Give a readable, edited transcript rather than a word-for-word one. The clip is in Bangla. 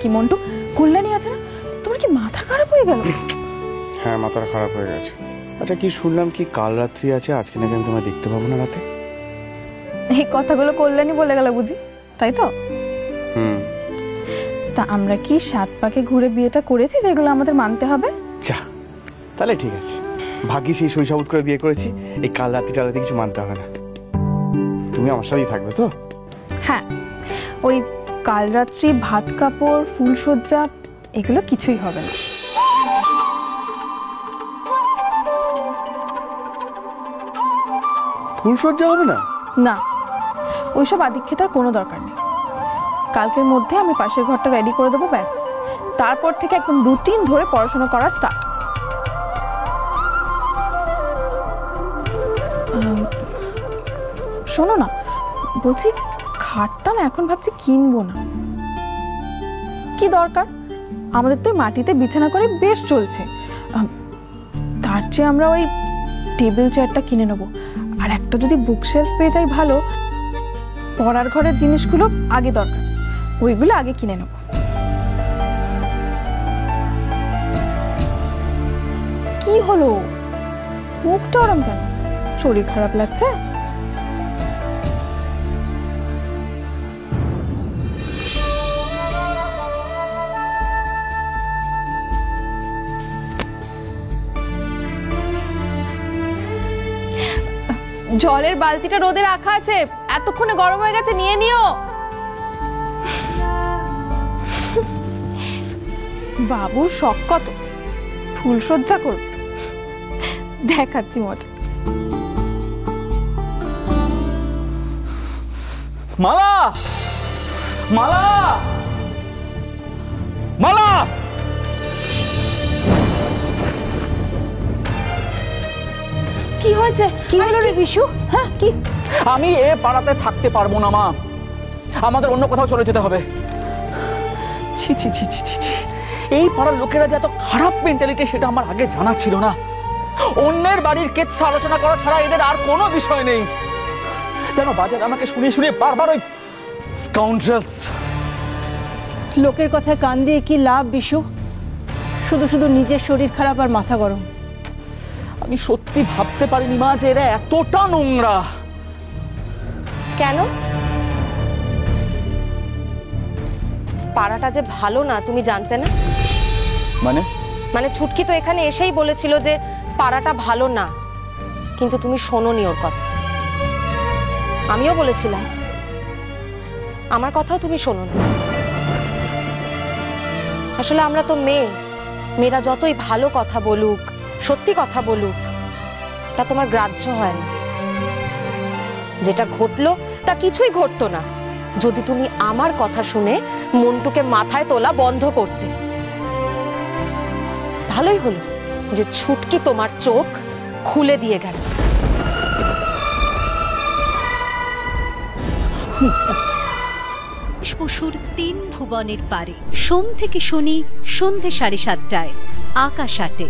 কি মন্টু, কল্যাণী আছে না, তোমার কি মাথা খারাপ হয়ে গেল? হ্যাঁ, মাথাটা খারাপ হয়ে গেছে। আচ্ছা, কি শুনলাম কি কাল রাত্রি আছে, আজকে নাকি আমি তোমায় দেখতে পাবো না রাতে? এই কথাগুলো কল্যাণী বলে গেল বুঝি, তাই তো? তা আমরা কি 7 পাকে ঘুরে বিয়েটা করেছি যেগুলো আমাদের মানতে হবে? যা, তাহলে ঠিক আছে। ভাগ্যিস এই শৈশব করে বিয়ে করেছি, এই কাল রাত্রি টালাতে কিছু মানতে হবে না। তুমি আমার সাথেই থাকবে তো? হ্যাঁ, ওই কাল রাত্রি ভাত কাপড় ফুলসজ্জা এগুলো কিছুই হবে না। ফুলসজ্জা হবে না? না, ওইসব আদিক্ষেতার কোনো দরকার নেই। কালকের মধ্যে আমি পাশের ঘরটা রেডি করে দেবো, ব্যাস। তারপর থেকে একদম রুটিন ধরে পড়াশোনা করা স্টার্ট। শোনো না, বলছি খাটটা না এখন ভাবছি কিনবো না। কি দরকার, আমাদের তো মাটিতে বিছানা করে বেশ চলছে। তার চেয়ে আমরা ওই টেবিল চেয়ারটা কিনে নেবো। আর একটা যদি বুকশেলফ পেয়ে যাই ভালো, পড়ার ঘরের জিনিসগুলো আগে দরকার, ওইগুলো আগে কিনে নেব। কি হলো, মুখটা ওরম কেন? শরীর খারাপ লাগছে? জলের বালতিটা রোদে রাখা আছে, এতক্ষণে গরম হয়ে গেছে, নিয়ে নিও। বাবুর শখ কত, ফুলসজ্জা করবে, দেখাচ্ছি মজা। মালা, মালা, মালা! কি হয়েছে? কি হলো রে বিশু? হ্যাঁ, কি? আমি এ পাড়াতে থাকতে পারবো না মা, আমাদের অন্য কোথাও চলে যেতে হবে। ছি ছি ছি ছি ছি, এই পাড়ার লোকেরা যে এত খারাপ মেন্টালিটি সেটা আমার আগে জানা ছিল না। অন্যের বাড়ির কেচ্ছা আলোচনা করা ছাড়া এদের আর কোনো বিষয় নেই। যেন বাজার আমাকে শুনিয়ে শুনিয়ে বারবার ওই স্কাউন্ড্রেলস। লোকের কথায় কান দিয়ে কি লাভ বিশু? শুধু শুধু নিজের শরীর খারাপ আর মাথা গরম। আমি সত্যি ভাবতে পারিনি মা যে এরা এতটা নোংরা। কেন? পাড়াটা যে ভালো না তুমি জানতে না? মানে ছুটকি তো এখানে এসেই বলেছিল যে পাড়াটা ভালো না, কিন্তু তুমি শোনোনি ওর কথা। আমিও বলেছিলাম, আমার কথাও তুমি শোনো না। আসলে আমরা তো মেয়েরা যতই ভালো কথা বলুক, সত্যি কথা বলুক, তা তোমার গ্রাহ্য হয় না। যেটা ঘটলো তা কিছুই ঘটতো না যদি তুমি আমার কথা শুনে মন্টুকে মাথায় তোলা বন্ধ করতে। ভালোই হলো যে ছুটকি তোমার চোখ খুলে দিয়ে গেল। বসুর 3 ভুবনের পারে, সোম থেকে শনি সন্ধ্যে 7:30টায়, আকাশ 8-এ।